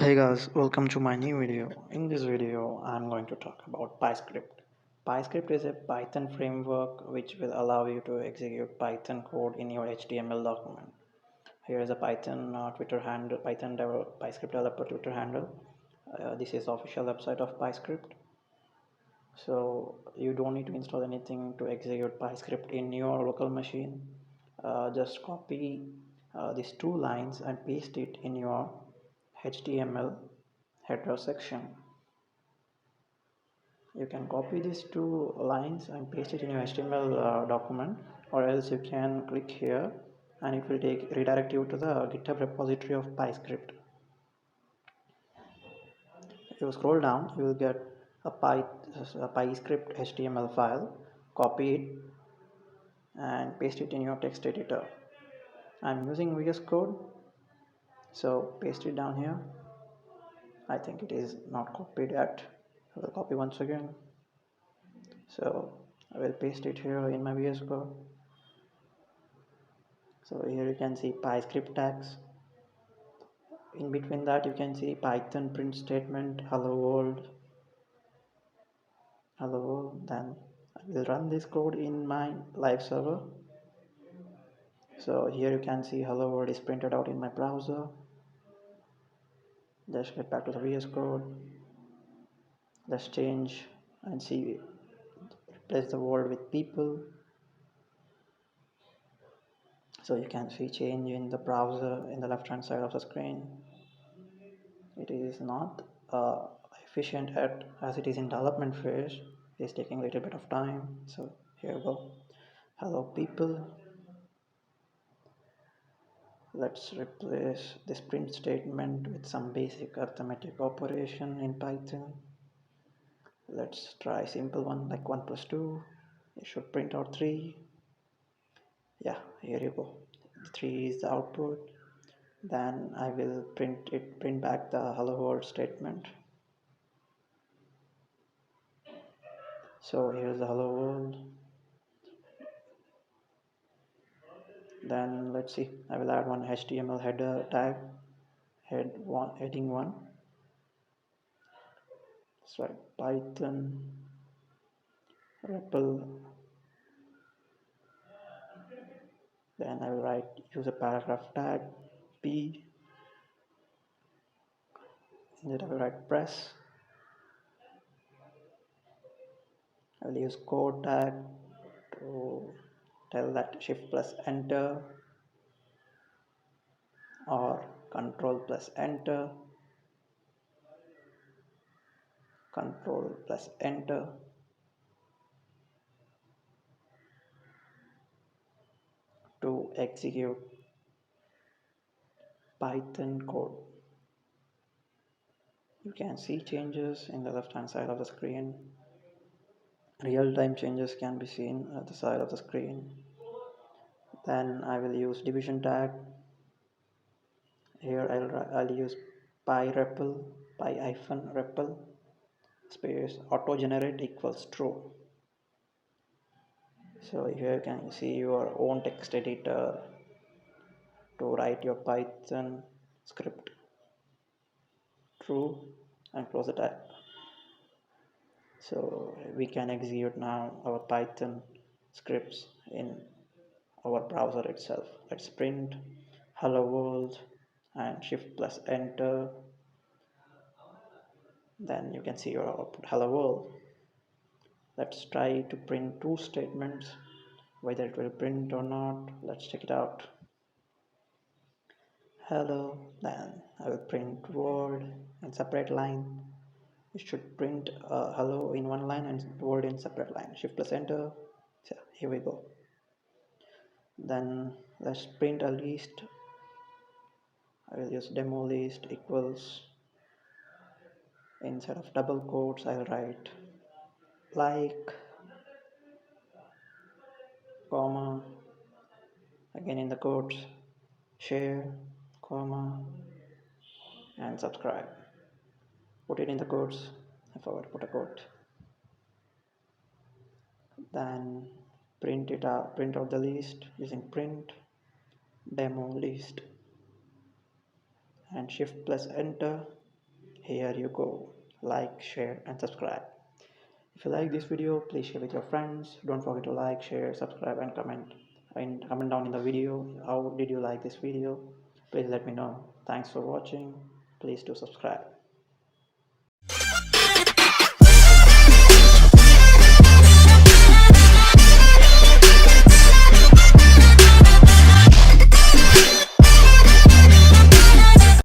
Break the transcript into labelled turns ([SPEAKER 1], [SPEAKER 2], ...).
[SPEAKER 1] Hey guys, welcome to my new video. In this video, I'm going to talk about PyScript. PyScript is a Python framework which will allow you to execute Python code in your HTML document. Here is a Python Twitter handle, PyScript developer Twitter handle. This is the official website of PyScript. So you don't need to install anything to execute PyScript in your local machine. Just copy these two lines and paste it in your HTML header section. You can copy these two lines and paste it in your HTML document, or else you can click here and it will redirect you to the GitHub repository of PyScript. If you scroll down, you will get a PyScript HTML file. Copy it and paste it in your text editor. I'm using VS Code, so paste it down here. I think it is not copied yet. I will copy once again. So I will paste it here in my VS Code. So here you can see PyScript tags. In between that you can see Python print statement, hello world. Then I will run this code in my live server. So here you can see hello world is printed out in my browser. Just get back to the VS Code. Let's change and see, replace the world with people. So you can see change in the browser in the left hand side of the screen. It is not efficient as it is in development phase. It is taking a little bit of time. So here we go. Hello people. Let's replace this print statement with some basic arithmetic operation in Python. Let's try a simple one like 1 plus 2. It should print out 3. Yeah, here you go. 3 is the output. Then I will print back the hello world statement. So here's the hello world. Then let's see, I will add one HTML header tag, heading 1. So Python REPL. Then I will use a paragraph tag p. Then I will write press. I will use code tag to tell that shift plus enter or control plus enter to execute Python code. You can see changes in the left hand side of the screen. Real-time changes can be seen at the side of the screen. Then I will use division tag. Here I'll use py-repl, py-repl space auto generate equals true. So here you can see your own text editor to write your Python script. True, and close the tab. So we can execute now our Python scripts in our browser itself. Let's print hello world and shift plus enter. Then you can see your output hello world. Let's try to print two statements, whether it will print or not. Let's check it out. Hello, then I will print world in separate line. It should print hello in one line and world in separate line. Shift plus enter. So here we go. Then let's print a list. I will use demo list equals, inside of double quotes I'll write like, comma, again in the quotes, share, comma, and subscribe. Put it in the quotes. I forgot to put a quote. Then print out the list using print demo list and shift plus enter. here you go. Like, share and subscribe. If you like this video, please share with your friends. Don't forget to like, share, subscribe and comment. And comment down in the video, how did you like this video? Please let me know. Thanks for watching. Please do subscribe.